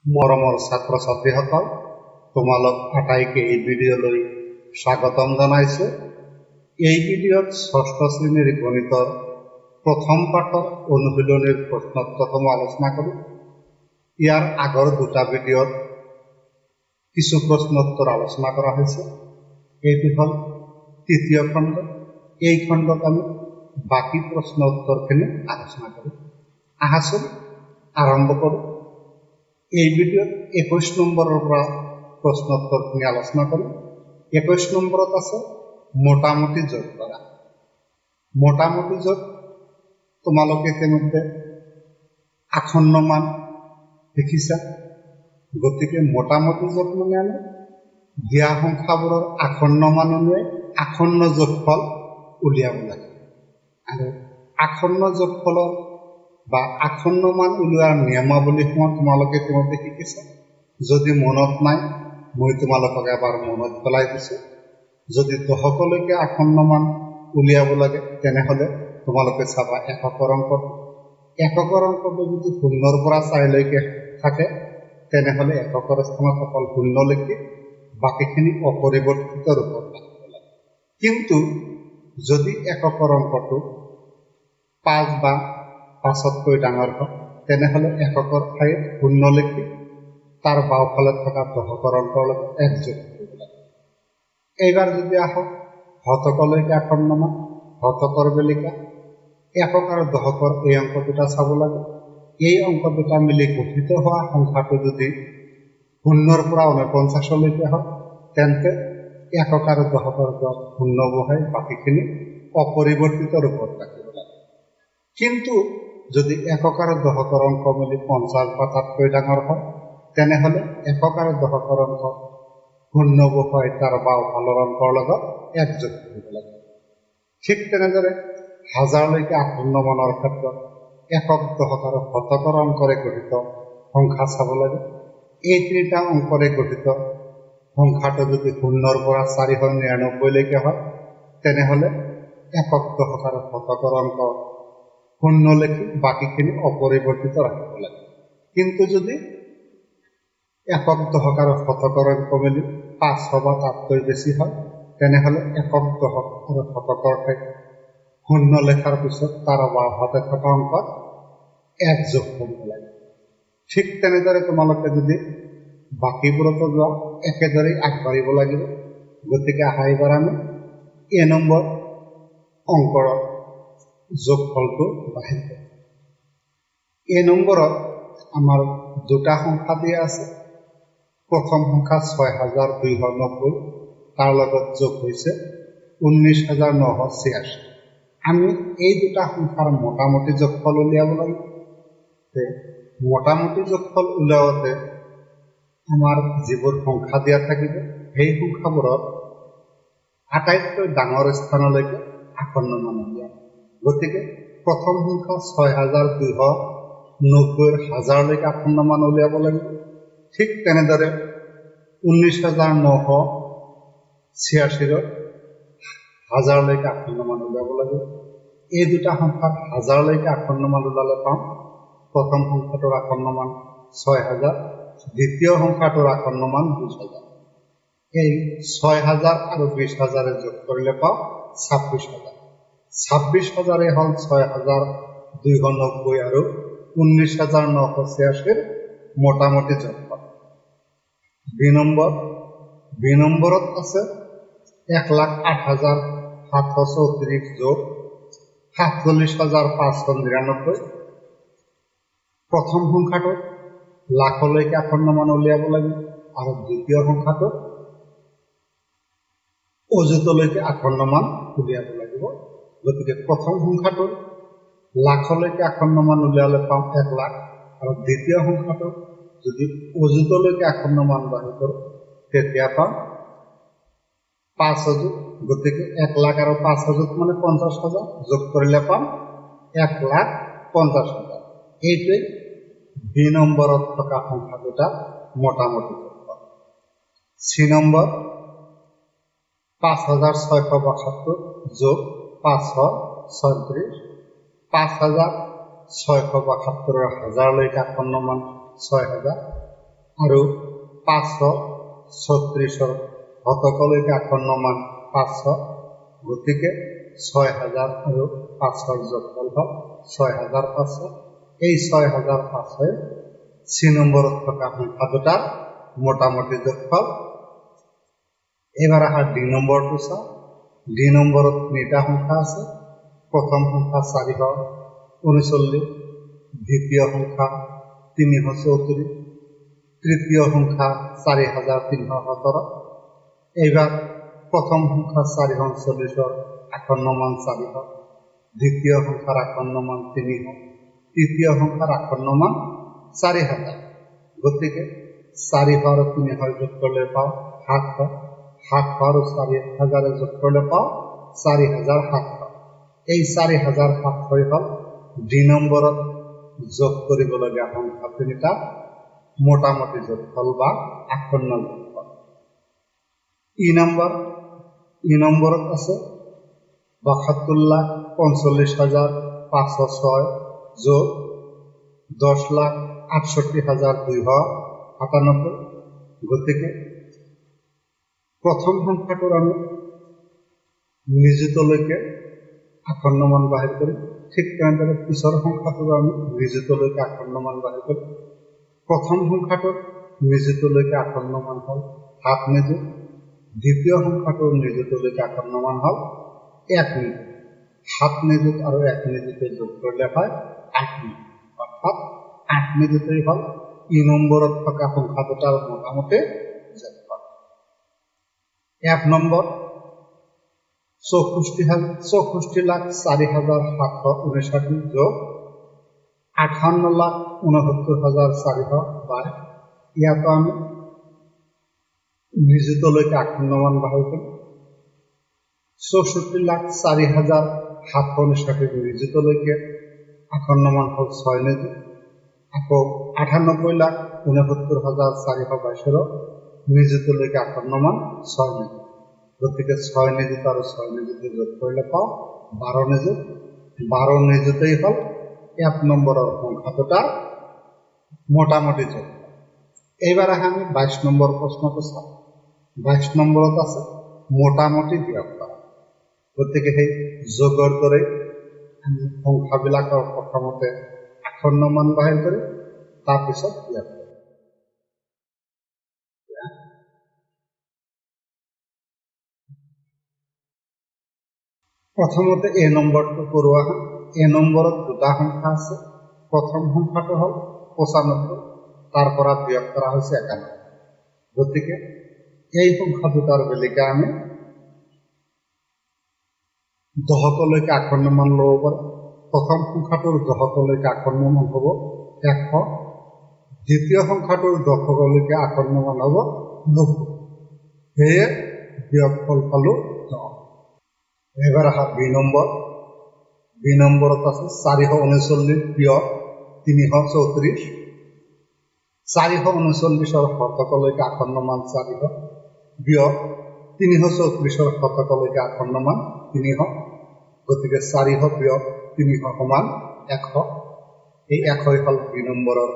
মৰমৰ ছাত্ৰ ছাত্ৰীসকল, তোমালোক আটাইকে এই ভিডিঅ'লৈ স্বাগতম জনাইছো। এই ভিডিঅ'ত ষষ্ঠ শ্ৰেণীৰ গণিতৰ প্ৰথম পাঠৰ অনুশীলনীৰ প্ৰশ্নোত্তৰসমূহ আলোচনা কৰিম। ইয়াৰ আগৰ দুটা ভিডিঅ'ত কিছু প্ৰশ্নোত্তৰ আলোচনা কৰা হৈছে। এইটো হ'ল তৃতীয় খণ্ড। এই খণ্ডত আমি বাকী প্ৰশ্ন উত্তৰখিনি আলোচনা কৰিম। আহাচোন আৰম্ভ কৰোঁ। এই ভিডিঅ'ত 21 নম্বৰৰ পৰা প্ৰশ্নোত্তৰখিনি আলোচনা কৰিম। 21 নম্বৰত আছে মোটামুটি যোগ কৰা। মোটামুটি যোগ তোমালোকে ইতিমধ্যে আসন্ন মান দেখিছা। গতিকে মোটামুটি যোগ মানে আমি দিয়া সংখ্যাবোৰৰ আসন্ন মান উলিয়াই আসন্ন যোগফল উলিয়াব লাগে। আৰু আসন্ন যোগফলৰ বা আসন্ন মান উলিওৱাৰ নিয়মাৱলীসমূহ তোমালোকে ইতিমধ্যে শিকিছা। যদি মনত নাই, মই তোমালোকক এবাৰ মনত পেলাই দিছোঁ। যদি দশকলৈকে আসন্ন মান উলিয়াব লাগে, তেনেহ'লে তোমালোকে চাবা এককৰ অংকটো। এককৰ অংকটো যদি 0ৰ পৰা 4লৈকে থাকে, তেনেহ'লে এককৰ স্থানত অকল 0 লিখি বাকীখিনি অপৰিৱৰ্তিত ৰূপত ৰাখিব লাগে। কিন্তু যদি এককৰ অংকটো 5 বা 5তকৈ ডাঙৰ হয়, তেনেহ'লে এককৰ ঠাইত 0 লিখি তাৰ বাওঁফালে থকা দশকৰ অংকৰ লগত 1 যোগ কৰিব লাগে। এইবাৰ যদি আহক শতকলৈকে আসন্ন মান, শতকৰ বেলিকা, একক আৰু দশকৰ এই অংক দুটা চাব লাগে। এই অংক দুটা মিলি গঠিত হোৱা সংখ্যাটো যদি 0ৰ পৰা 49লৈকে হয়, তেন্তে একক আৰু দশকৰ পৰা 0 বহাই বাকীখিনি অপৰিৱৰ্তিত ৰূপত ৰাখিব লাগে। কিন্তু যদি একক আৰু দশকৰ অংক মিলি 50 বা তাতকৈ ডাঙৰ হয়, তেনেহ'লে একক আৰু দশকৰ অংক 0 বহাই তাৰ বাওঁফালৰ অংকৰ লগত 1 যোগ কৰিব লাগে। ঠিক তেনেদৰে হাজাৰলৈকে আসন্ন মানৰ ক্ষেত্ৰত একক, দশক আৰু শতকৰ অংকৰে গঠিত সংখ্যা চাব লাগে। এই তিনিটা অংকৰে গঠিত সংখ্যাটো যদি 0ৰ পৰা 499লৈকে হয়, তেনেহ'লে একক, দশক আৰু শতকৰ অংক 0 লিখি বাকীখিনি অপৰিৱৰ্তিত ৰাখিব লাগে। কিন্তু যদি একক, দশক আৰু শতকৰ অংক মিলি 500 বা তাতকৈ বেছি হয়, তেনেহ'লে একক, দশক আৰু শতকৰ ঠাইত 0 লেখাৰ পিছত তাৰ বাওঁহাতে থকা অংকত 1 যোগ কৰিব লাগে। ঠিক তেনেদৰে তোমালোকে যদি বাকীবোৰতো যোৱা, একেদৰেই আগবাঢ়িব লাগিব। গতিকে আহা এইবাৰ আমি নম্বৰ অংকৰ যোগফলটো বাহিৰ কৰিম। নম্বৰত আমাৰ দুটা সংখ্যা দিয়া আছে। প্ৰথম সংখ্যা 6290, তাৰ লগত যোগ হৈছে 19986। আমি এই দুটা সংখ্যাৰ মোটামুটি যোগফল উলিয়াব লাগিব। মোটামুটি যোগফল উলিয়াওঁতে আমাৰ যিবোৰ সংখ্যা দিয়া থাকিব, সেই সংখ্যাবোৰত আটাইতকৈ ডাঙৰ স্থানলৈকে আসন্ন মান উলিয়াম। গতিকে প্ৰথম সংখ্যা 6290ৰ হাজাৰলৈকে আসন্ন মান উলিয়াব লাগিব। ঠিক তেনেদৰে 19986ৰ হাজাৰলৈকে আসন্ন মান উলিয়াব লাগিব। এই দুটা সংখ্যাৰ হাজাৰলৈকে আসন্ন মান ওলালে পাম প্ৰথম সংখ্যাটোৰ আসন্ন মান 6000, দ্বিতীয় সংখ্যাটোৰ আসন্ন মান 20000। এই 6000 আৰু 20000 যোগ কৰিলে পাওঁ 26000। 26000 হ'ল 6290 আৰু 19986ৰ মোটামুটি যোগফল। বি নম্বৰত আছে 1,08,734 যোগ 47,599। প্ৰথম সংখ্যাটো লাখলৈকে আসন্ন মান উলিয়াব লাগিব আৰু দ্বিতীয় সংখ্যাটো অযুতলৈকে আসন্ন মান উলিয়াব লাগিব। গতিকে প্ৰথম সংখ্যাটো লাখলৈকে আসন্ন মান উলিয়ালে পাম 1 লাখ, আৰু দ্বিতীয় সংখ্যাটো যদি অযুতলৈকে আসন্ন মান বাঢ়ি কৰোঁ, তেতিয়া পাম 5 অযুত। গতিকে 1 লাখ আৰু 5 অযুত মানে 50,000, যোগ কৰিলে পাম 1,50,000। এইটোৱেই বি নম্বৰত থকা সংখ্যা দুটা মোটামুটি যোগফল। চি নম্বৰ 5672 যোগ 536। 5672ৰ হাজাৰলৈকে আসন্ন মান 6000, আৰু 536 শতকলৈকে আসন্নমান 500 গতিকে 6000 আৰু 500 যোগফল হ'ল 6500 এই 6500 চি নম্বৰত থকা সংখ্যা দুটাৰ মোটামুটি যোগফল এবাৰ আহা ডি নম্বৰটো চাওঁ ডি নম্বৰত তিনিটা সংখ্যা আছে প্ৰথম সংখ্যা 439 দ্বিতীয় সংখ্যা 334 তৃতীয় সংখ্যা 4317 এইবাৰ প্ৰথম সংখ্যা 439 আসন্নমান 400 দ্বিতীয় সংখ্যাৰ আসন্নমান 300 তৃতীয় সংখ্যাৰ আসন্নমান 4000 গতিকে 400 আৰু 300 যোগ কৰিলে পাওঁ 700 700 আৰু 4000 যোগ কৰিলে পাওঁ 4700 এই 4700 হ'ল ডি নম্বৰত যোগ কৰিবলগীয়া সংখ্যা তিনিটা মোটামুটি যোগফল বা আসন্ন যোগফল ই নম্বৰত আছে 72,45,506 যোগ 10,68,297 গতিকে প্ৰথম সংখ্যাটোৰ আমি নিযুতলৈকে আসন্নমান বাহিৰ কৰিম ঠিক তেনেদৰে পিছৰ সংখ্যাটোৰ আমি নিযুতলৈকে আসন্নমান বাহিৰ কৰিম প্ৰথম সংখ্যাটোৰ নিযুতলৈকে আসন্নমান হ'ল 7 নিযুত দ্বিতীয় সংখ্যাটোৰ নিযুতলৈকে আসন্নমান হ'ল 1 নিযুত 7 নিযুত আৰু 1 নিযুতে যোগ কৰিলে হয় 8 নিযুত অৰ্থাৎ 8 নিযুতেই হ'ল ই নম্বৰত থকা সংখ্যা দুটাৰ মোটামুটি যোগফল 1 নম্বৰ 64,04,759 যোগ 58,69,400 বাই ইয়াতো আমি নিযুতলৈকে আসন্নমান বাহিৰ কৰিম 64,04,759 নিযুতলৈকে আসন্নমান হ'ল 6 নিযুত আকৌ 98,69,422 নিযুতলৈকে আসন্নমান 6 নিযুত গতিকে 6 নিযুত আৰু 6 নিযুতে যোগ কৰিলে পাওঁ 12 নিযুত 12 নিযুতেই হ'ল 1 নম্বৰৰ সংখ্যা দুটাৰ মোটামুটি যোগ এইবাৰ আমি 22 নম্বৰ প্ৰশ্নটো চাওঁ 22 নম্বৰত আছে মোটামুটি বিয়োগ কৰা গতিকে সেই যোগৰ দৰে আমি সংখ্যাবিলাকৰ প্ৰথমতে আসন্নমান বাহিৰ কৰি তাৰপিছত বিয়োগ কৰিম প্ৰথমতে এ নম্বৰটো কৰোৱা হয় এ নম্বৰত দুটা সংখ্যা আছে প্ৰথম সংখ্যাটো হ'ল 95 তাৰ পৰা বিয়োগ কৰা হৈছে 91 গতিকে এই সংখ্যা দুটাৰ বেলিকা আমি দহকলৈকে আসন্নমান ল'ব পাৰোঁ প্ৰথম সংখ্যাটোৰ দহকলৈকে আসন্নমান হ'ব 100 দ্বিতীয় সংখ্যাটোৰ দহকলৈকে আসন্নমান হ'ব 90 সেয়ে বিয়োগফল পালোঁ 10 এবাৰ আহা বি নম্বৰত আছে 439 বিয়োগ 334 439 শতকলৈকে আসন্নমান 400 বিয়োগ 334 শতকলৈকে আসন্নমান 300 গতিকে 400 বিয়োগ 300 সমান 100 এই 100 হ'ল বি নম্বৰৰ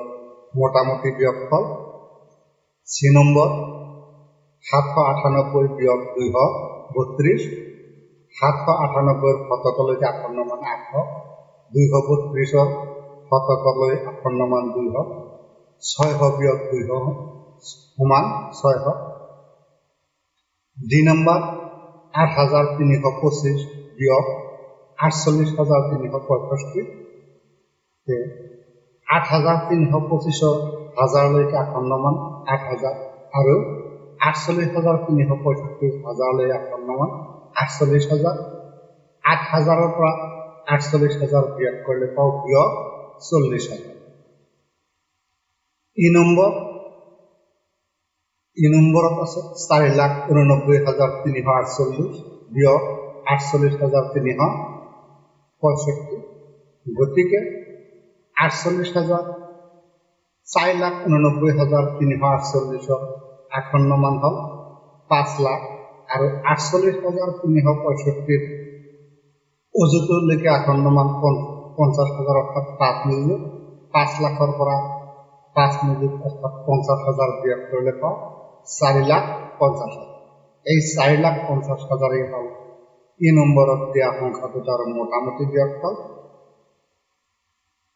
মোটামুটি বিয়োগফল চি নম্বৰ 798 বিয়োগ 232 798 শতকলৈকে আসন্নমান 800 232 শতকলৈ আসন্নমান 200 600 বিয়োগ 200 সমান 600 ডি নম্বৰ 8325 বিয়োগ 48,365 8,325 হাজাৰলৈকে আসন্নমান 8,000 আৰু 48,365 হাজাৰলৈ আসন্নমান 48,000 8,000 পৰা 48,000 বিয়োগ কৰিলে পাওঁ বিয়োগ 40,000 ই নম্বৰত আছে 4,89,348 বিয়োগ 48,365 গতিকে 48,000 4,89,348 আসন্নমান হ'ল 5 লাখ আৰু 48,365 অযুতলৈকে আসন্নমান 50,000 অৰ্থাৎ 5 নিযুত 5 লাখৰ পৰা 5 নিযুত অর্থাৎ 50,000 বিয়োগ করলে পাও 4,50,000। এই 4,50,000 হল ই নম্বরত দিয়া সংখ্যা দুটার মোটামুটি বিয়োগফল।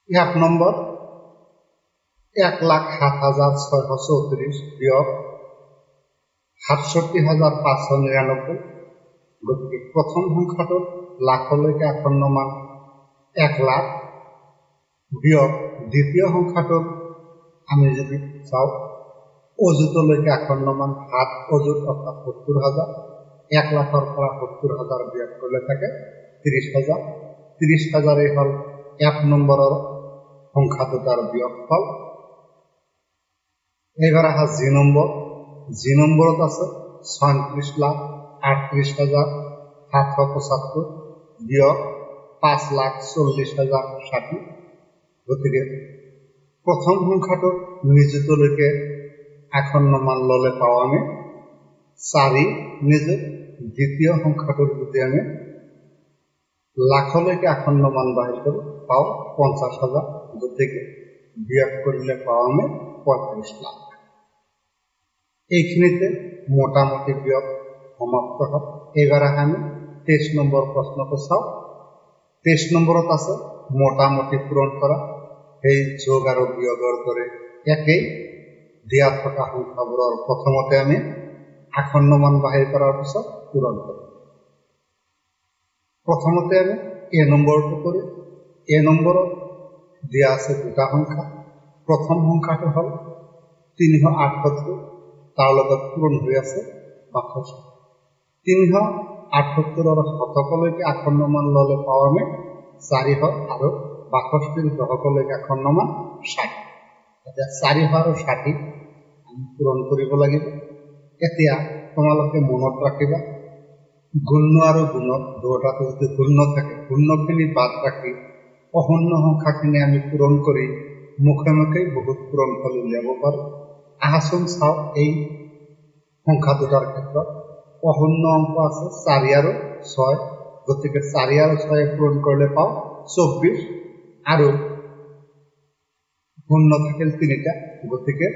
1 নম্বর 1,07,634 বিয়োগ 67,599। গতিকে প্রথম সংখ্যাটোৰ লাখলৈকে আসন্ন মান 1 লাখ বিয়োগ দ্বিতীয় সংখ্যাটোৰ আমি যদি চাও অযুতলৈকে আসন্ন মান 7 অযুত অৰ্থাৎ 70,000। 1 লাখৰ পৰা 70,000 বিয়োগ করলে থাকে 30,000। 30,000 হল 1 নম্বরের সংখ্যা দুটার বিয়োগফল। এবার আহা জি নম্বর। জি নম্বরত আছে 37,38,775 বিয়োগ 5,40,060। গতিকে প্রথম সংখ্যাটোৰ নিযুতলৈকে আসন্ন মান ললে পাও আমি 4 নিযুত। দ্বিতীয় সংখ্যাটোৰ যদি আমি লাখলৈকে আসন্ন মান বাহিৰ কৰো পাও 50,000। গতিকে বিয়োগ কৰিলে পাও আমি 35 লাখ। এইখিনিতে মোটামুটি বিয়োগ সমাপ্ত হয়। এবার আমি 23 নম্বর প্রশ্নটো চাও। 23 নম্বরত আছে মোটামুটি পূরণ করা। এই যোগ আর বিয়োগের দরে একেই দিয়া থকা সংখ্যাবোৰৰ প্ৰথমতে আমি আসন্ন মান বাহিৰ কৰাৰ পিছত পূরণ করি। প্রথমতে আমি এ নম্বরটো করি। এ নম্বরত দিয়া আছে দুটা সংখ্যা। প্রথম সংখ্যাটো হল 378, তার লগত পূরণ হয়ে আছে 62। 378 শতকলৈকে আসন্ন মান ললে পাও আমি 400 আৰু 62 দশকলৈকে আসন্ন মান 60। এতিয়া 400 আৰু 60 আমি পূৰণ কৰিব লাগিব। এতিয়া তোমালোকে মনত ৰাখিবা গুণ্য আৰু গুণত দুটাতে যদি গুণ্য থাকে গুণ্যখিনি বাদ ৰাখি অশূন্য সংখ্যাখিনি আমি পূৰণ কৰি মুখে মুখে বহুত পূৰণফল উলিয়াব পাৰো। আহাচোন চাও এই সংখ্যা দুটাৰ ক্ষেত্ৰত অশূন্য অংক আছে 4 আৰু 6। গতিকে 4 আৰু 6 পূৰণ কৰলে পাও 24 আৰু শূন্য থাকিল 3টা। গতিকে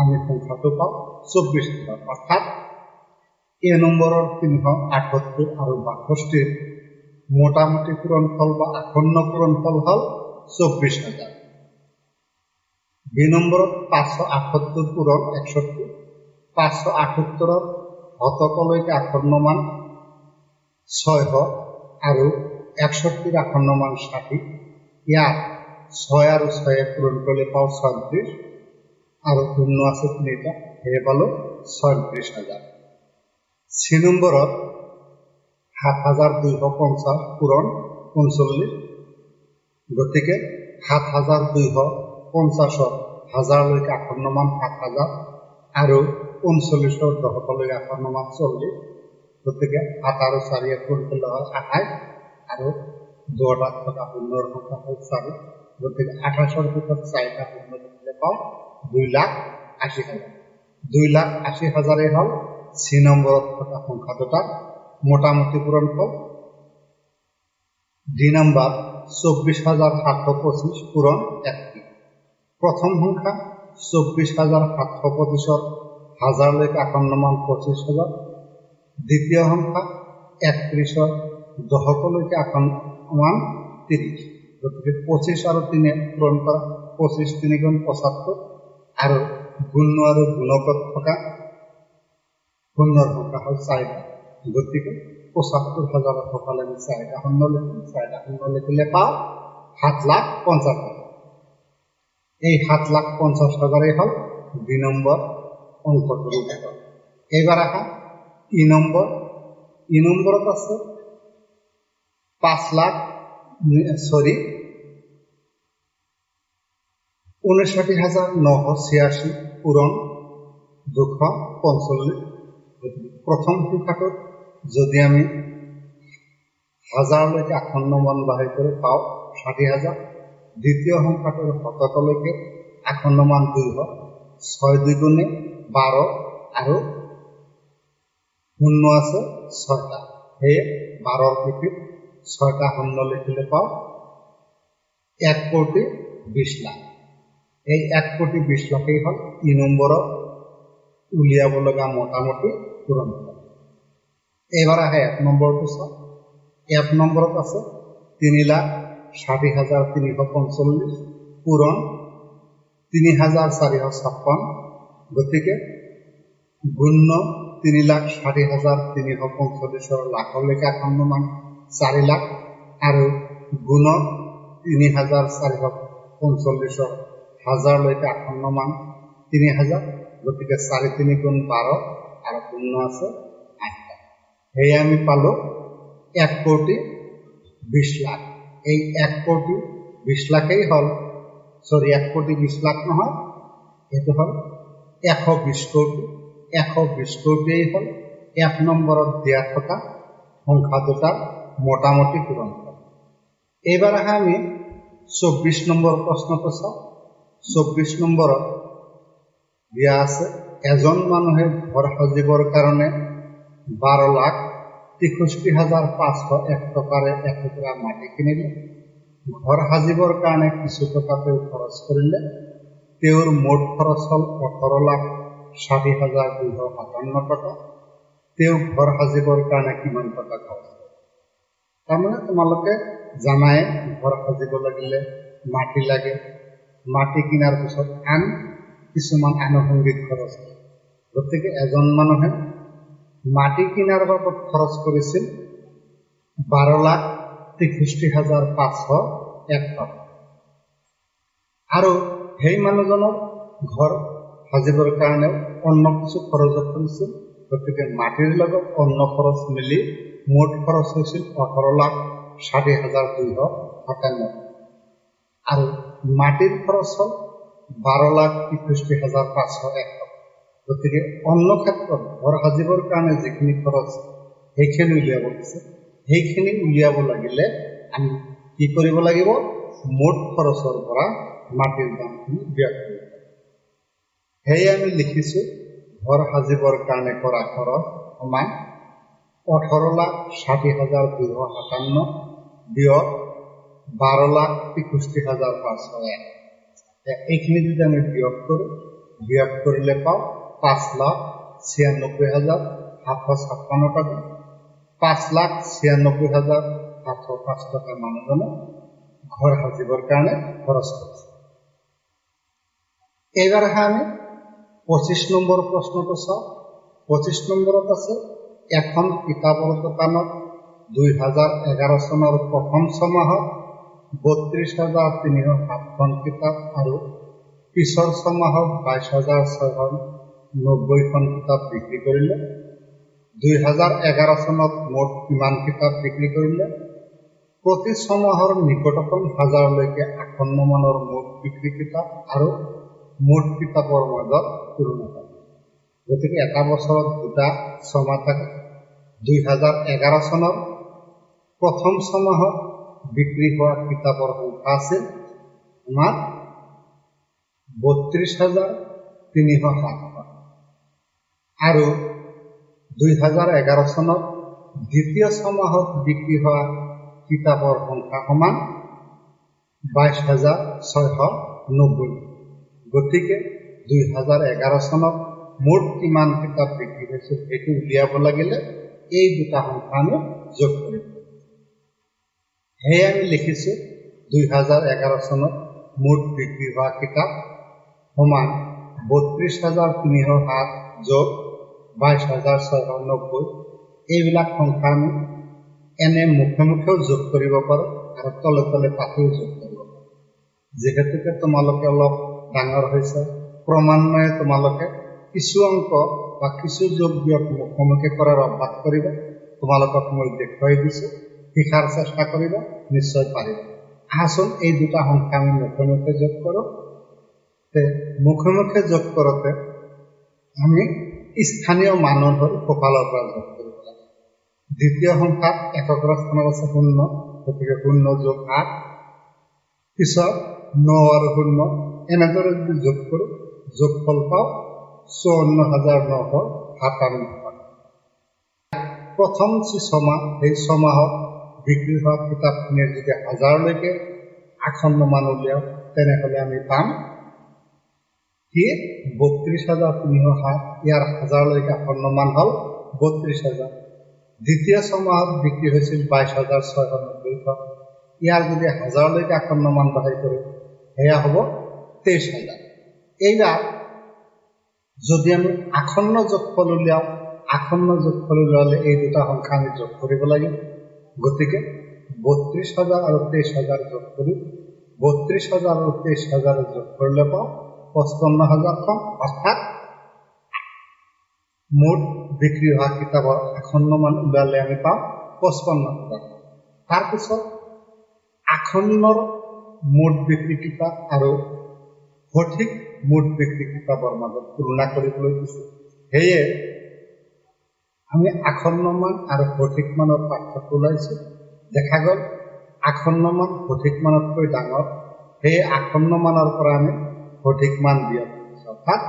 আমি সংখ্যাটো পাও 24,000। অৰ্থাৎ এ নম্বৰেৰ 378 আৰু 62 মোটামুটি পূরণফল বা আসন্ন পূরণফল হল 24,000। বি নম্বরত 578 পূরণ 61। 578 শতকলৈকে আসন্ন মান 600 আৰু 61 আসন্ন মান 60। ইয়াত 6 আৰু 6 পূৰণ কৰলে পাও 36 আৰু শূন্য আছে 3টা, সেয়ে পালো 36,000। সি নম্বৰত 7,250 পূৰণ 39। গতিকে 7,250 হাজাৰলৈকে আসন্ন মান 7,000 আৰু 39 দশকলৈকে আসন্ন মান 40। গতিকে 7 আৰু 4 পূৰণ কৰলে হয় 28 আৰু দুটাত থকা শূন্যৰ সংখ্যা হল 4। গতিকে 28 ভিতৰত 4টা শূন্য থাকিলে পাও 2,80,000। 2,80,000 হল সি নম্বরত থকা সংখ্যা দুটা মোটামুটি পূরণফল। ডি নাম্বার 24,725 পূরণ 1। প্রথম সংখ্যা 24,725 হাজারলৈকে আসন্ন মান 25,000। দ্বিতীয় সংখ্যা 31 দশকলৈকে আসন্ন মান 30। গতিকে 25 আৰু 3 পূৰণ কৰা 25 3 গুণ 75 আৰু গুণ্য আৰু গুণকত থকা শূন্যৰ সংখ্যা হল 4টা। গতিকে 75,000 সফালে আমি 4টা শূন্য লিখিম। 4টা শূন্য লিখিলে পাও 7,50,000। এই 7,50,000 হল 2 নম্বর অঙ্কটোৰ উত্তৰ। এবাৰ আহা ই নম্বৰ। ই নম্বৰত আছে 59,986 পূৰণ 245। প্ৰথম সংখ্যাটোত যদি আমি হাজাৰলৈকে আসন্ন মান বাহিৰ কৰি পাও 60,000। দ্বিতীয় সংখ্যাটোৰ শতকলৈকে আসন্ন মান 200। 6 2 গুণে 12 আৰু শূন্য আছে 6টা, সেয়ে 12ৰ পিঠিত 6টা শূন্য লিখিলে পাও 1,20,00,000। এই 1,20,00,000 হ'ল ই নম্বৰত উলিয়াব লগা মোটামুটি পূৰণ ফল। এইবাৰ আহে 1 নম্বৰটো চাওক। 1 নম্বৰত আছে 3,60,345 পূৰণ 3,456। গতিকে গুণ্য 3,60,345 লাখলৈকে 58 মান 4 লাখ আৰু গুণ 3,445 হাজাৰলৈকে 58 মান 3,000। গতিকে 4 3 গুণ 12 আৰু শূন্য আছে 8টা। সেয়ে আমি পালো 1,20,00,000। এই 1,20,00,000 হ'ল 1,20,00,000 নহয়, এইটো হ'ল 120 কোটি। 120 কোটিয়েই হ'ল 1 নম্বৰত দিয়া থকা সংখ্যা দুটাৰ মোটামুটি পূৰণ ফল। এইবাৰ আহে আমি 24 নম্বৰ প্ৰশ্নটো চাওঁ। 24 নম্বৰত দিয়া আছে এজন মানুহে ঘৰ সাজিবৰ কাৰণে 12,63,501 টকাৰে এটুকুৰা মাটি কিনিলে। ঘৰ সাজিবৰ কাৰণে কিছু টকা তেওঁ খৰচ কৰিলে। তেওঁৰ মুঠ খৰচ হ'ল 18,60,257 টকা। তেওঁ ঘৰ সাজিবৰ কাৰণে কিমান টকা খৰচ কৰে? তাৰমানে তোমালোকে জানাই ঘৰ সাজিব লাগিলে মাটি লাগে। মাটি কিনাৰ পিছত আন কিছুমান আনুষংগিক খৰচ হয়। গতিকে এজন মানুহে মাটি কিনাৰ বাবদ খৰচ কৰিছিল 12,63,501 টকা। আৰু সেই মানুহজনৰ ঘৰ সাজিবৰ কাৰণেও অন্য কিছু খৰচ কৰিছিল। গতিকে মাটিৰ লগত অন্য খৰচ মিলি মুঠ খৰচ হৈছিল 18,60,257। আৰু মাটিৰ খৰচ হ'ল 12,63,501 টকা। গতিকে অন্য ক্ষেত্ৰত ঘৰ সাজিবৰ কাৰণে যিখিনি খৰচ সেইখিনি উলিয়াব দিছে। সেইখিনি উলিয়াব লাগিলে আমি কি কৰিব লাগিব? মুঠ খৰচৰ পৰা মাটিৰ দামখিনি বিয়োগ কৰিব লাগিব। সেয়ে আমি লিখিছো ঘৰ সাজিবৰ কাৰণে কৰা খৰচ সমান 18,60,257 বিয়োগ 12,63,501। এইখিনি যদি আমি বিয়োগ কৰোঁ, বিয়োগ কৰিলে পাওঁ 5,96,756 টকা। 5,96,705 টকা মানুহজনে ঘৰ সাজিবৰ কাৰণে খৰচ কৰিছে। এইবাৰ আমি 25 নম্বৰ প্ৰশ্নটো চাওঁ। 25 নম্বৰত আছে এখন কিতাপৰ দোকানত 2011 চনৰ প্ৰথম ছমাহত 32,307খন কিতাপ আৰু পিছৰ ছমাহত 22,690খন কিতাপ বিক্ৰী কৰিলে। 2011 চনত মুঠ কিমান কিতাপ বিক্ৰী কৰিলে? প্ৰতি ছমাহৰ নিকটতম হাজাৰলৈকে 58 মানৰ মুঠ বিক্ৰী কিতাপ আৰু মুঠ কিতাপৰ মাজত তুলনা কৰে। গতিকে এটা বছৰত দুটা ছমাহ থাকে। 2011 চনৰ প্ৰথম ছমাহত বিক্ৰী হোৱা কিতাপৰ সংখ্যা আছিল আমাৰ 32,307 আৰু 2011 চনত দ্বিতীয় ছমাহত বিক্ৰী হোৱা কিতাপৰ সংখ্যা সমান 22,690। গতিকে 2011 চনত মুঠ কিমান কিতাপ বিক্ৰী হৈছিল সেইটো উলিয়াব লাগিলে এই দুটা সংখ্যা আমি যোগ কৰিব। সেয়ে আমি লিখিছো 2011 চনত মুঠ বিক্ৰী হোৱা কিতাপ সমান 32,307 যোগ 22,690। এইবিলাক সংখ্যা আমি এনে মুখে মুখেও যোগ কৰিব পাৰোঁ আৰু তলে তলে পাতিও যোগ কৰিব পাৰোঁ। যিহেতুকে তোমালোকে অলপ ডাঙৰ হৈছে, ক্ৰমান্বয়ে তোমালোকে কিছু অংক বা কিছু যোগ বিয়োগ মুখে কৰাৰ অভ্যাস কৰিবা। তোমালোকক মই দেখুৱাই দিছোঁ, শিকাৰ চেষ্টা কৰিবা, নিশ্চয় পাৰিবা। আহাচোন এই দুটা সংখ্যা আমি মুখে মুখে যোগ কৰোঁ। মুখে মুখে যোগ কৰোঁতে আমি স্থানীয় মানৰ ধৰি কপালৰ পৰা যোগ কৰিব লাগে। দ্বিতীয় সংখ্যাত এককৰ স্থানত আছে 0, গতিকে 0 যোগ 8, পিছত 9 আৰু 0 এনেদৰে যদি যোগ কৰোঁ যোগফল পাওঁ 54,957 টকা। প্ৰথম যি ছমাহ সেই ছমাহত বিক্ৰী হোৱা কিতাপখিনিৰ যদি হাজাৰলৈকে 58 মান উলিয়াওঁ তেনেহ'লে আমি পাম কি ৩২,৩০৭ ইয়াৰ হাজাৰলৈকে আসন্ন মান হ'ল ৩২,০০০। দ্বিতীয় ছমাহত বিক্ৰী হৈছিল ২২,৬৯০ ইয়াৰ যদি হাজাৰলৈকে আসন্ন মান বাঢ়ি কৰে সেয়া হ'ব ২৩,০০০। এইবাৰ যদি আমি আসন্ন যোগফল উলিয়াওঁ, আসন্ন যোগফল উলিয়ালে এই দুটা সংখ্যা আমি যোগ কৰিব লাগিব। গতিকে ৩২,০০০ আৰু ২৩,০০০ যোগ কৰি ৩২,০০০ আৰু ২৩,০০০ যোগ কৰিলে পাওঁ ৫৫,০০০খন, অৰ্থাৎ মুঠ বিক্ৰী হোৱা কিতাপৰ আসন্ন মান উলিয়ালে আমি পাওঁ ৫৫,০০০। তাৰপিছত আসন্নৰ মুঠ বিক্ৰী কিতাপ আৰু সঠিক মুঠ বিক্ৰী কিতাপৰ মাজত তুলনা কৰিবলৈ দিছোঁ। সেয়ে আমি আসন্ন মান আৰু সঠিক মানৰ পাৰ্থক্য ওলাইছোঁ। দেখা গ'ল আসন্ন মান সঠিক মানতকৈ ডাঙৰ, সেয়ে আসন্ন মানৰ পৰা আমি সঠিক মান বিয়োগ কৰিছোঁ, অৰ্থাৎ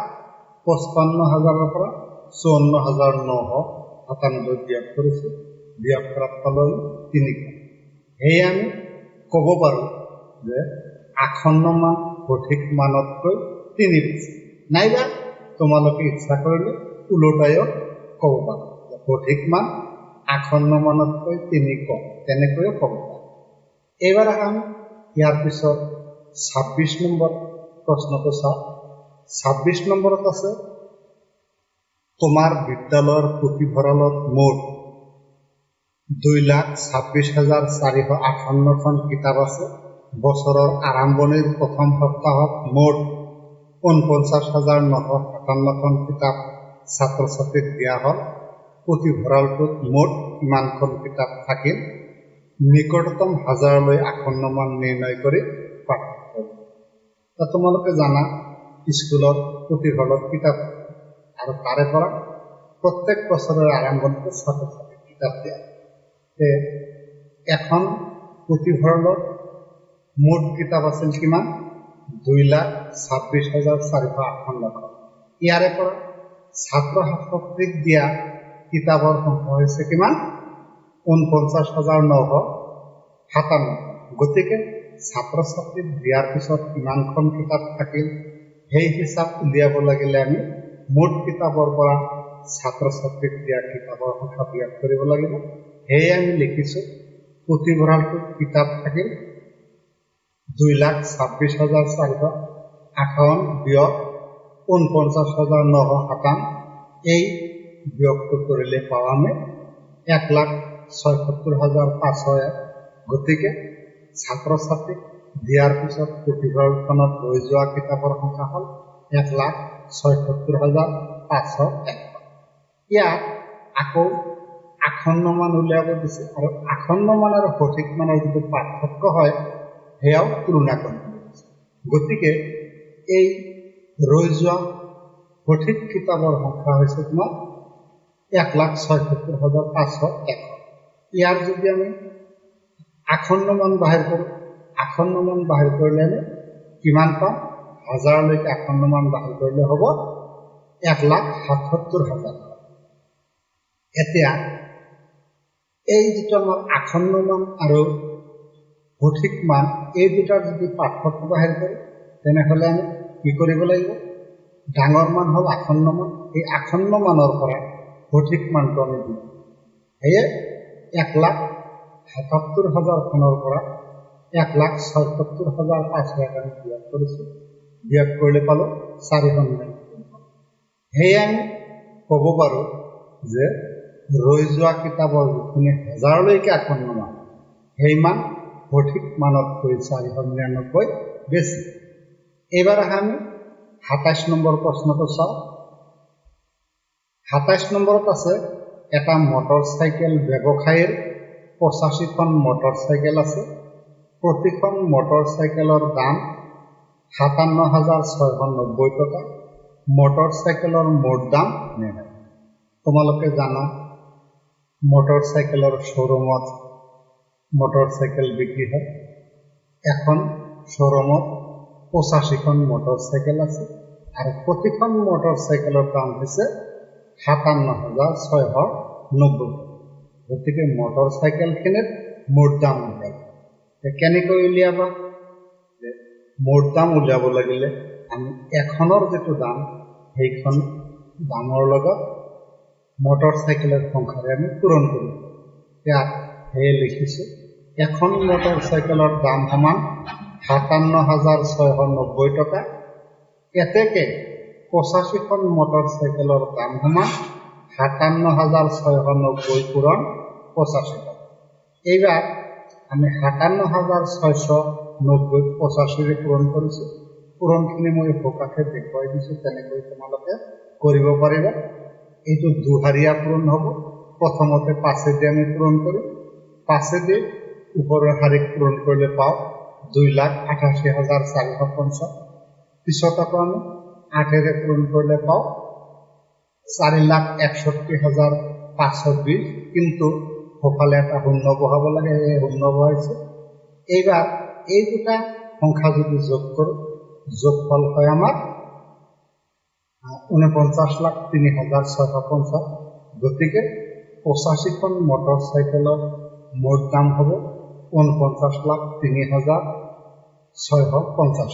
৫৫,০০০ৰ পৰা ৫৪,৯৯৭ বিয়োগ কৰিছোঁ। বিয়োগ কৰাত পালোঁ ৩শ। সেয়ে আমি ক'ব পাৰোঁ যে আসন্ন মান সঠিক মানতকৈ ৩ বেছি। নাইবা তোমালোকে ইচ্ছা কৰিলে ওলোটায়ো ক'ব পাৰা যে সঠিক মান আসন্ন মানতকৈ ৩ কম, তেনেকৈও ক'ব পাৰা। এইবাৰ আমি ইয়াৰ পিছত ২৬ নম্বৰ প্ৰশ্নটো চাওঁ। ২৬ নম্বৰত আছে, তোমাৰ বিদ্যালয়ৰ পুথিভঁৰালত মুঠ ২,২৬,৪৫৮খন কিতাপ আছে। বছৰৰ আৰম্ভণিৰ প্ৰথম সপ্তাহত মুঠ ৪৯,৯৫৭খন কিতাপ ছাত্ৰ ছাত্ৰীক দিয়া হ'ল। পুথিভঁৰালটোত মুঠ কিমানখন কিতাপ থাকিল? নিকটতম হাজাৰলৈ আসন্ন মান নিৰ্ণয় কৰি পাৰ্থক্য। তোমালোকে জানা স্কুলত পুথিভঁৰালত কিতাপ আৰু তাৰে পৰা প্ৰত্যেক বছৰৰ আৰম্ভণিতে ছাত্ৰ ছাত্ৰীক কিতাপ দিয়া। এখন পুথিভঁৰালত মুঠ কিতাপ আছিল কিমান? ২,২৬,৪৫৮খন। ইয়াৰে পৰা ছাত্ৰ ছাত্ৰীক দিয়া কিতাপৰ সংখ্যা হৈছে কিমান? ৪৯,৯৫৭। গতিকে ছাত্ৰ ছাত্ৰীক দিয়াৰ পিছত কিমানখন কিতাপ থাকিল সেই হিচাপ উলিয়াব লাগিলে আমি মুঠ কিতাপৰ পৰা ছাত্ৰ ছাত্ৰীক দিয়া কিতাপৰ সংখ্যা বিয়োগ কৰিব লাগিব। সেয়ে আমি লিখিছোঁ পুথিভঁৰালটোত কিতাপ থাকিল ২,২৬,৪৫৮ বিয়োগ ৪৯,৯৫৭। এই বিয়োগটো কৰিলে পাওঁ আমি ১,৭৬,৫০১। গতিকে ছাত্ৰ ছাত্ৰীক দিয়াৰ পিছত পুথিভঁৰালখনত ৰৈ যোৱা কিতাপৰ সংখ্যা হ'ল ১,৭৬,৫০১। ইয়াত আকৌ আসন্ন মান উলিয়াব দিছে আৰু আসন্ন মান আৰু সঠিক মানৰ যিটো পাৰ্থক্য হয় সেয়াও তুলনা কৰিব দিছে। গতিকে এই ৰৈ যোৱা সঠিক কিতাপৰ সংখ্যা হৈছে তোমাৰ ১,৭৬,৫০১। ইয়াৰ যদি আমি আসন্ন মান বাহিৰ কৰোঁ, আসন্ন মান বাহিৰ কৰিলে আমি কিমান পাম? হাজাৰলৈকে আসন্ন মান বাহিৰ কৰিলে হ'ব ১,৭৭,০০০। এতিয়া এই যিটো আমাৰ আসন্ন মান আৰু সঠিক মান, এই দুটাৰ যদি পাৰ্থক্য বাহিৰ কৰোঁ তেনেহ'লে আমি কি কৰিব লাগিব? ডাঙৰ মান হ'ল আসন্ন মান, এই আসন্ন মানৰ পৰা সঠিক মানটো আমি দিওঁ। সেয়ে ১,৭৭,০০০খনৰ পৰা ১,৭৬,৫০১ আমি বিয়োগ কৰিছোঁ। বিয়োগ কৰিলে পালোঁ ৪৯। সেয়ে আমি ক'ব পাৰোঁ যে ৰৈ যোৱা কিতাপৰ যিখিনি হাজাৰলৈকে আসন্ন মান, সেই মান সঠিক মানতকৈ ৪৯৯ বেছি। এইবাৰ আমি ২৭ নম্বৰ প্ৰশ্নটো চাওঁ। ২৭ নম্বৰত আছে, এটা মটৰ চাইকেল ব্যৱসায়ীৰ ৮৫খন মটৰ চাইকেল আছে। প্ৰতিখন মটৰ চাইকেলৰ দাম ৫৭,৬৯০ টকা। মটৰ চাইকেলৰ মুঠ দাম নিৰ্ণয়। তোমালোকে জানা মটৰ চাইকেলৰ শ্ব'ৰুমত মটৰ চাইকেল বিক্ৰী হয়। এখন শ্ব'ৰুমত ৮৫খন মটৰ চাইকেল আছে আৰু প্ৰতিখন মটৰ চাইকেলৰ দাম হৈছে ৫৭,৬৯০ টকা। গতিকে মটৰ চাইকেলখিনিত মুঠ দাম উলিয়াব। কেনেকৈ উলিয়াবা? মুঠ দাম উলিয়াব লাগিলে আমি এখনৰ যেটো দাম সেইখন দামৰ লগত মটৰচাইকেলৰ সংখ্যাৰে আমি পূৰণ কৰিম। ইয়াত হে লিখিছো এখন মটৰচাইকেলৰ দাম সমান ৫৭,৬৯০ টকা। এতেকে ৮৫খন মটৰচাইকেলৰ দাম সমান ৫৭,৬৯০ পূৰণ ৮৫ টকা। এইবাৰ আমি ৫৭,৬৯০ ৮৫ পূৰণ কৰিছো। পূৰণখিনি মই ভোকাকে দেখুৱাই দিছো, তেনেকৈ তোমালোকে কৰিব পাৰিবা। এইটো দুহাৰীয়া পূৰণ হ'ব। প্ৰথমতে ৫ দি আমি পূৰণ কৰিম। ৫ দি ওপৰৰ শাৰীক পূৰণ কৰিলে পাওঁ ২,৮৮,৪৫০। পিছত আকৌ আমি ৮ৰে পূৰণ কৰিলে পাওঁ 4,৬১,৫২০। কিন্তু সফালে এটা শূন্য বহাব লাগে, এই শূন্য বহাইছে। এইবাৰ এই দুটা সংখ্যা যদি যোগ কৰোঁ, যোগফল হয় আমাৰ ৪৯,০৩,৬৫০। গতিকে ৮৫খন মটৰচাইকেলৰ মুঠ দাম হ'ব ৪৯,০৩,৬৫০।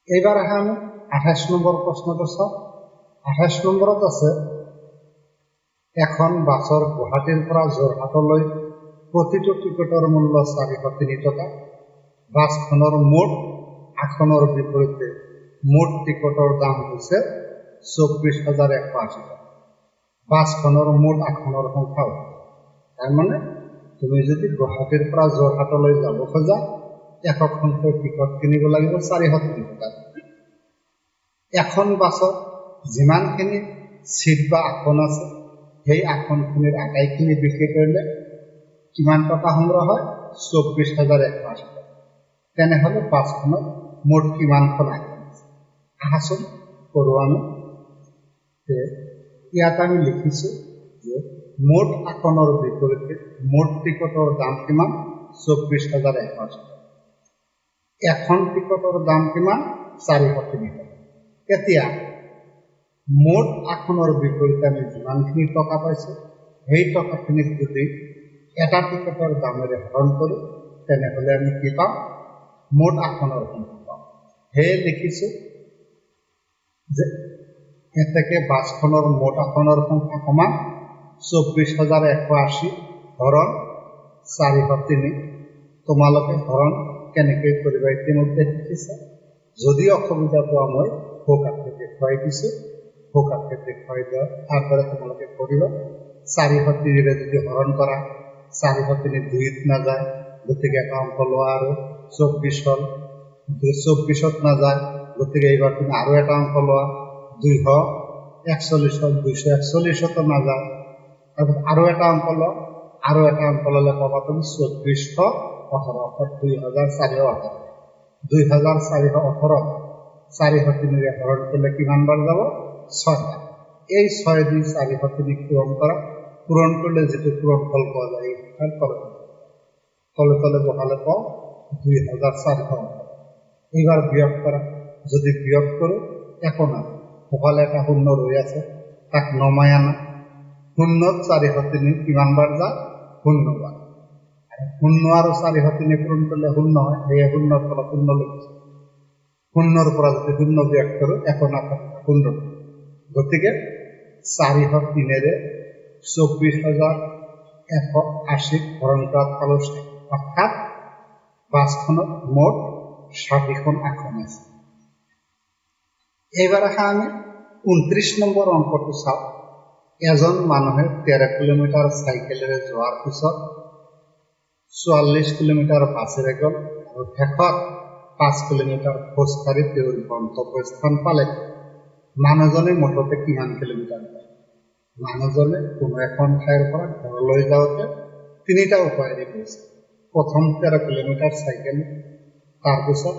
এইবাৰ আহে আমি ২৮ নম্বৰ প্ৰশ্নটো চাওঁ। ২৮ নম্বৰত আছে এখন বাছৰ গুৱাহাটীৰ পৰা যোৰহাটলৈ প্ৰতিটো টিকটৰ মূল্য ৪০৩ টকা। বাছখনৰ মুঠ আসনৰ বিপৰীতে মুঠ টিকটৰ দাম হৈছে ২৪,১৮০ টকা। বাছখনৰ মুঠ আসনৰ সংখ্যা হ'ব। তাৰমানে তুমি যদি গুৱাহাটীৰ পৰা যোৰহাটলৈ যাব খোজা, একখনকৈ টিকট কিনিব লাগিব ৪০৩ টকা। এখন বাছত যিমানখিনি চিট বা আসন আছে, সেই আসনখিনিৰ আটাইখিনি বিক্ৰী কৰিলে কিমান টকা সংগ্ৰহ হয়? ২৪,১৮০ টকা। তেনেহ'লে বাছখনত মুঠ কিমানখন আসন আছে? আহাচোন কৰোঁ আমি। ইয়াত আমি লিখিছোঁ যে মুঠ আসনৰ বিপৰীতে মুঠ টিকটৰ দাম কিমান? ২৪,১৮০ টকা। এখন টিকটৰ দাম কিমান? ৪০৩ টকা। এতিয়া মুঠ আসনৰ বিপৰীতে আমি যিমানখিনি টকা পাইছোঁ, সেই টকাখিনিক যদি এটা টিকটৰ দামেৰে হৰণ কৰোঁ, তেনেহ'লে আমি কি পাম? মুঠ আসনৰ সংখ্যা পাম। সেয়ে লিখিছোঁ যে এতেকে বাছখনৰ মুঠ আসনৰ সংখ্যা সমান ২৪,১৮০ হৰণ ৪০৩। তোমালোকে হৰণ কেনেকৈ কৰিবা ইতিমধ্যে শিকিছা। যদি অসুবিধা পোৱা মই ভোকাকে দেখুৱাই দিছোঁ। ভোকাকে দেখুৱাই দিয়া তাৰপৰা তোমালোকে কৰিবা। ৪০৩ৰে যদি হৰণ কৰা, ৪০৩ ২ত নাযায়, গতিকে এটা অংক লোৱা আৰু ২৪ হ'ল। ২৪ত নাযায়, গতিকে এইবাৰ তুমি আৰু এটা অংক লোৱা ২৪১ হ'ল। ২৪১তো নাযায়, তাৰপিছত আৰু এটা অংক লোৱা, আৰু এটা অংক ল'লে পাবা তুমি ২৪১৮ অৰ্থাৎ ২,৪১৮। ২,৪১৮ ৪০৩ৰে হৰণ কৰিলে কিমান বাৰ যাব? ৬ বাৰ। এই ৬ দি ৪০৩ক পূৰণ কৰা। পূৰণ কৰিলে যিটো পূৰণ ফল পোৱা যায়, এই সংখ্যাৰ তলে তলে বহালে পাওঁ ২,৪১৮। এইবাৰ বিয়োগ কৰা। যদি বিয়োগ কৰোঁ একো নাই, সফালে এটা শূন্য ৰৈ আছে, তাক নমাই আনা। শূন্যত ৪০৩ কিমান বাৰ যায়? শূন্য বাৰ। শূন্য আৰু ৪০৩ পূৰণ কৰিলে শূন্য হয়, সেয়ে শূন্যৰ তলত শূন্য লিখিছোঁ। শূন্যৰ পৰা যদি শূন্য বিয়োগ কৰোঁ একো নাথাকে, শূন্য। গতিকে ৪০৩ৰে ২৪,১৮০ হৰণ কৰাত পালোঁ ৬। অৰ্থাৎ বাছখনত মুঠ ৬০খন আসন আছে। এইবাৰ আহা আমি ২৯ নম্বৰ অংকটো চাওঁ। এজন মানুহে ১৩ কিলোমিটাৰ চাইকেলেৰে যোৱাৰ পিছত ৪৪ কিলোমিটাৰ বাছেৰে গ'ল আৰু শেষত ৫ কিলোমিটাৰ খোজকাঢ়ি তেওঁৰ গন্তব্যস্থান পালে। মানুহজনে মুঠতে কিমান কিলোমিটাৰ গ'ল? মানুহজনে কোনো এখন ঠাইৰ পৰা ঘৰলৈ যাওঁতে ৩টা উপায়েৰে গৈছে। প্ৰথম ১৩ কিলোমিটাৰ চাইকেল, তাৰপিছত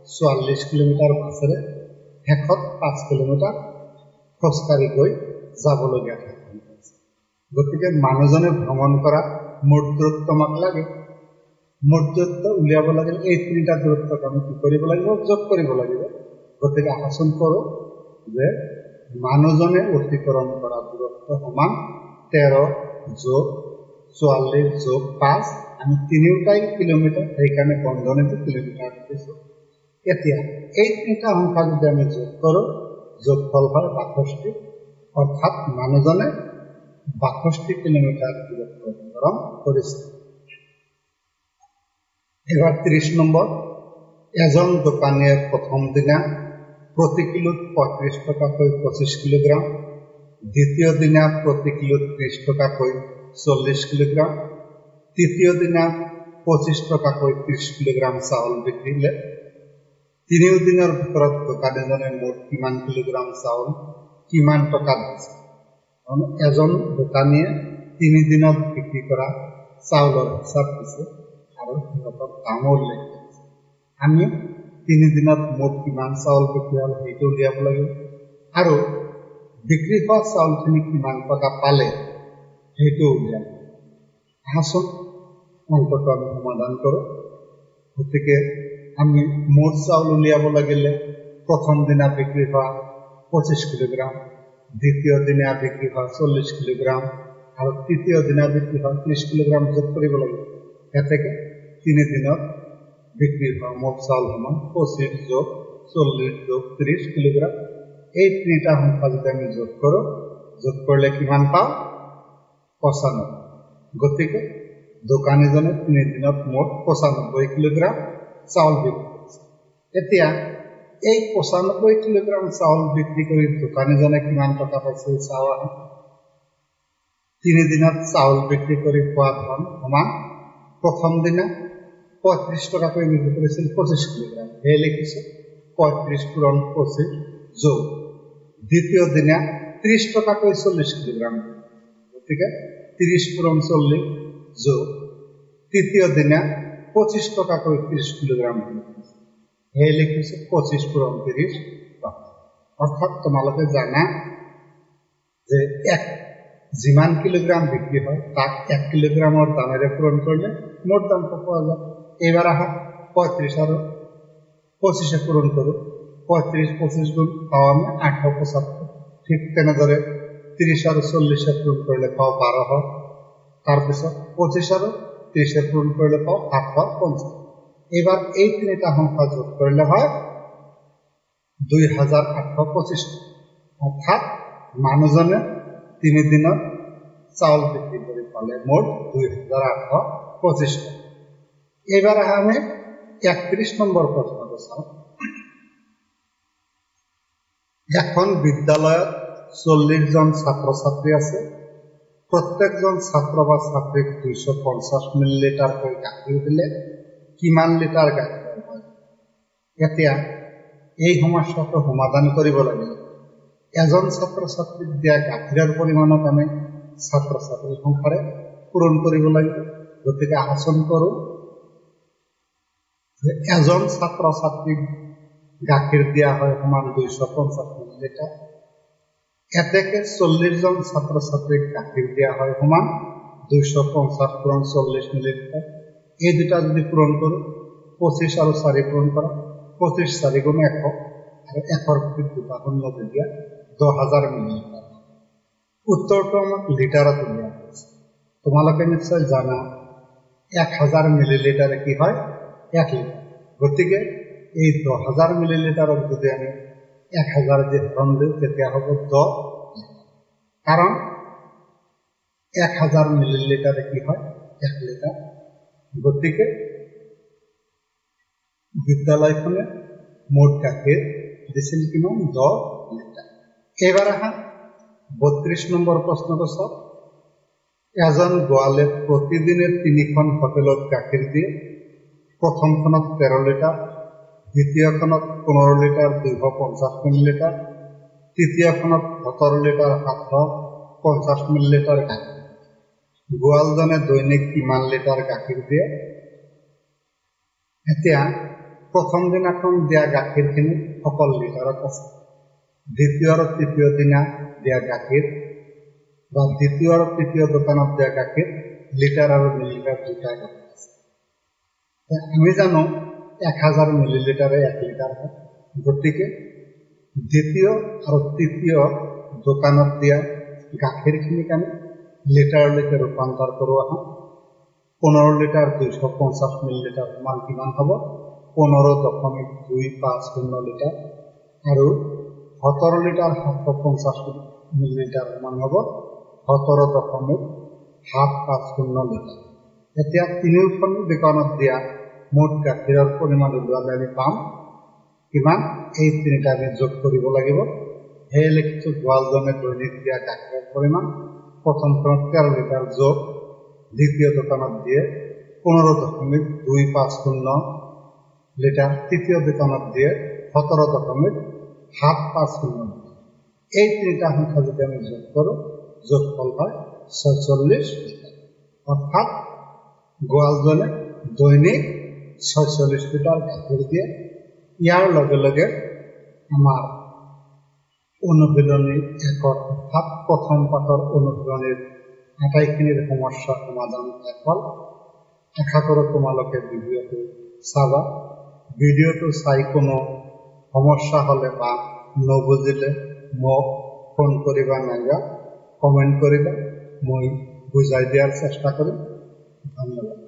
৪৪ কিলোমিটাৰ বাছেৰে, শেষত ৫ কিলোমিটাৰ খোজকাঢ়ি গৈ যাবলগীয়া ঠাইখন পাইছে। গতিকে মানুহজনে ভ্ৰমণ কৰা মুঠ দূৰত্ব আমাক লাগে। মুঠ দূৰত্ব উলিয়াব লাগিলে এই ৩টা দূৰত্বক আমি কি কৰিব লাগিব? যোগ কৰিব লাগিব। গতিকে আহাচোন কৰোঁ যে মানুহজনে অতিক্ৰম কৰা দূৰত্ব সমান ১৩ যোগ ৪৪ যোগ ৫। আমি তিনিওটাই কিলোমিটাৰ, সেইকাৰণে বন্ধনীটো কিলোমিটাৰ দিছোঁ। এতিয়া এই তিনিটা সংখ্যা যদি আমি যোগ কৰোঁ, যোগফল হয় 62, অৰ্থাৎ মানুহজনে 62 কিলোমিটাৰ দূৰত্ব অতিক্ৰম কৰিছে। এবাৰ 30 নম্বৰ, এজন দোকানীয়ে প্ৰথম দিনা প্ৰতি কিলোত 35 টকাকৈ 25 কিলোগ্ৰাম, দ্বিতীয় দিনা প্ৰতি কিলোত 30 টকাকৈ 40 কিলোগ্ৰাম, তৃতীয় দিনা 25 টকাকৈ 30 কিলোগ্ৰাম চাউল বিকিলে। তিনিও দিনৰ ভিতৰত দোকানীজনে মুঠ কিমান কিলোগ্ৰাম চাউল কিমান টকাত দিছে? এজন দোকানীয়ে 3 দিনত বিক্ৰী কৰা চাউলৰ হিচাপ দিছে আৰু সিহঁতৰ দামো উল্লেখ কৰিছে। আমি 3 দিনত মুঠ কিমান চাউল বিক্ৰী হ'ল সেইটো উলিয়াব লাগিব আৰু বিক্ৰী হোৱা চাউলখিনি কিমান টকা পালে সেইটো উলিয়াব। আহচোন অংকটো আমি সমাধান কৰোঁ। গতিকে আমি মুঠ চাউল উলিয়াব লাগিলে প্ৰথম দিনা বিক্ৰী হোৱা 25 কিলোগ্ৰাম, দ্বিতীয় দিনা বিক্ৰী হোৱা 40 কিলোগ্ৰাম আৰু তৃতীয় দিনা বিক্ৰী হোৱা 30 কিলোগ্ৰাম যোগ কৰিব লাগিব। এতেকে 3 দিনত বিক্ৰী হোৱা মুঠ চাউল সমান 25 যোগ 40 যোগ 30 কিলোগ্ৰাম। এই তিনিটা সংখ্যা যদি আমি যোগ কৰোঁ, যোগ কৰিলে কিমান পাওঁ? 95। গতিকে দোকানীজনে 3 দিনত মুঠ 95 কিলোগ্ৰাম চাউল বিক্ৰী কৰিছে। এতিয়া এই 95 কিলোগ্ৰাম চাউল বিক্ৰী কৰি দোকানীজনে কিমান টকা পাইছিল চাওঁ আহক। 3 দিনত চাউল বিক্ৰী কৰি পোৱা ধন সমান প্ৰথম দিনা 35 টকাকৈ বিক্ৰী কৰিছিল 25 কিলোগ্ৰাম, সেয়ে লিখিছোঁ 35 পূৰণ 25 যোগ দ্বিতীয় দিনা 30 টকাকৈ 40 কিলোগ্ৰাম, গতিকে 30 পূৰণ 40 যোগ তৃতীয় দিনা 25 টকাকৈ 30 কিলোগ্ৰাম, সেয়ে লিখিছোঁ 25 পূৰণ 30 টকা। অৰ্থাৎ তোমালোকে জানা যে যিমান কিলোগ্ৰাম বিক্ৰী হয় তাক 1 কিলোগ্ৰামৰ দামেৰে পূৰণ কৰিলে মুঠ দামটো পোৱা যায়। এইবাৰ আহা 35 আৰু 25 পূৰণ কৰোঁ। 35 25 গুণ পাওঁ আমি 875। ঠিক তেনেদৰে 30 আৰু 40 পূৰণ কৰিলে পাওঁ 1200। তাৰপিছত 25 আৰু 30 পূৰণ কৰিলে পাওঁ 750। এইবাৰ এই তিনিটা সংখ্যা যোগ কৰিলে হয় 2825। অৰ্থাৎ মানুহজনে 3 দিনত চাউল বিক্ৰী কৰি পালে মুঠ 2825 টকা। এইবাৰ আহা আমি 31 নম্বৰ প্ৰশ্নটো চাওঁ। এখন বিদ্যালয়ত 40 জন ছাত্ৰ ছাত্ৰী আছে। প্ৰত্যেকজন ছাত্ৰ বা ছাত্ৰীক 250 মিলিলিটাৰকৈ গাখীৰ দিলে কিমান লিটাৰ গাখীৰ হয়? এতিয়া এই সমস্যাটো সমাধান কৰিব লাগিলে এজন ছাত্ৰ ছাত্ৰীক দিয়া গাখীৰৰ পৰিমাণক আমি ছাত্ৰ ছাত্ৰীৰ সংখ্যাৰে পূৰণ কৰিব লাগিব। গতিকে আচৰণ কৰোঁ যে এজন ছাত্ৰ ছাত্ৰীক গাখীৰ দিয়া হয় সমান 250 মিলিলিটাৰ। এতেকে 40 জন ছাত্ৰ ছাত্ৰীক গাখীৰ দিয়া হয় সমান 250 পূৰণ 40 মিলিলিটাৰ। এই দুটা যদি পূৰণ কৰোঁ, 25 আৰু 4 পূৰণ কৰা, 25 4 গুণ 100 আৰু 100ৰ ভিতৰত দুটা শূন্য দিয়া 10,000 মিলিলিটাৰ। উত্তৰটো আমাক লিটাৰত উলিওৱা হৈছে। তোমালোকে নিশ্চয় জানা 1000 মিলিলিটাৰ কি হয়? 1 লিটাৰ। গতিকে এই 10,000 মিলিলিটাৰক যদি আমি 1000 দিয়ে হৰণ দিওঁ তেতিয়া হ'ব 10 লিটাৰ। কাৰণ 1000 মিলিলিটাৰে কি হয়? 1 লিটাৰ। গতিকে বিদ্যালয়খনে মুঠ গাখীৰ দিছিল কিমান? 10 লিটাৰ। এইবাৰ আহা 32 নম্বৰ প্ৰশ্নটো চাওক। এজন গোৱালে প্ৰতিদিনে 3খন হোটেলত গাখীৰ দিয়ে। প্ৰথমখনত 13 লিটাৰ, দ্বিতীয়খনত 15 লিটাৰ 250 মিলিলিটাৰ, তৃতীয়খনত 17 লিটাৰ 750 মিলিলিটাৰ গাখীৰ। গোৱালজনে দৈনিক কিমান লিটাৰ গাখীৰ দিয়ে? এতিয়া প্ৰথম দিনাখন দিয়া গাখীৰখিনি অকল লিটাৰত আছে। দ্বিতীয় আৰু তৃতীয় দিনা দিয়া গাখীৰ বা দ্বিতীয় আৰু তৃতীয় দোকানত দিয়া গাখীৰ লিটাৰ আৰু মিলিলিটাৰ দুটাই গাখীৰ আছে। আমি জানো 1000 মিলিলিটাৰে 1 লিটাৰ হয়। গতিকে দ্বিতীয় আৰু তৃতীয় দোকানত দিয়া গাখীৰখিনিক আমি লিটাৰলৈকে ৰূপান্তৰ কৰোঁ আহা। 15 লিটাৰ 250 মিলিলিটাৰ সমান কিমান হ'ব? 15.250 লিটাৰ আৰু 17 লিটাৰ 750 মিলিলিটাৰ সমান হ'ব 17.750 লিটাৰ। এতিয়া তিনিওখন দোকানত দিয়া মুঠ গাখীৰৰ পৰিমাণ উলিয়ালে আমি পাম কিমান, এই তিনিটা আমি যোগ কৰিব লাগিব। সেই লিখিছোঁ গোৱালজনে দৈনিক দিয়া গাখীৰৰ পৰিমাণ, প্ৰথমখনত 13 লিটাৰ যোগ দ্বিতীয় দোকানত দিয়ে 15.250 লিটাৰ, তৃতীয় দোকানত দিয়ে 17.750 লিটাৰ। এই তিনিটা সংখ্যা যদি আমি যোগ কৰোঁ, যোগফল হয় 46 লিটাৰ। অৰ্থাৎ গোৱালজনে দৈনিক 46 লিটাৰ গাখীৰ দিয়ে। ইয়াৰ লগে লগে আমাৰ অনুশীলনী 1 অৰ্থাৎ প্ৰথম পাঠৰ অনুশীলনীৰ আটাইখিনিৰ সমস্যাৰ সমাধান শেষ হ'ল। আশা কৰোঁ তোমালোকে ভিডিঅ'টো চাবা। ভিডিঅ'টো চাই কোনো সমস্যা হ'লে বা নবুজিলে মোক ফোন কৰিবা, নাইবা কমেণ্ট কৰিবা, মই বুজাই দিয়াৰ চেষ্টা কৰিম। ধন্যবাদ।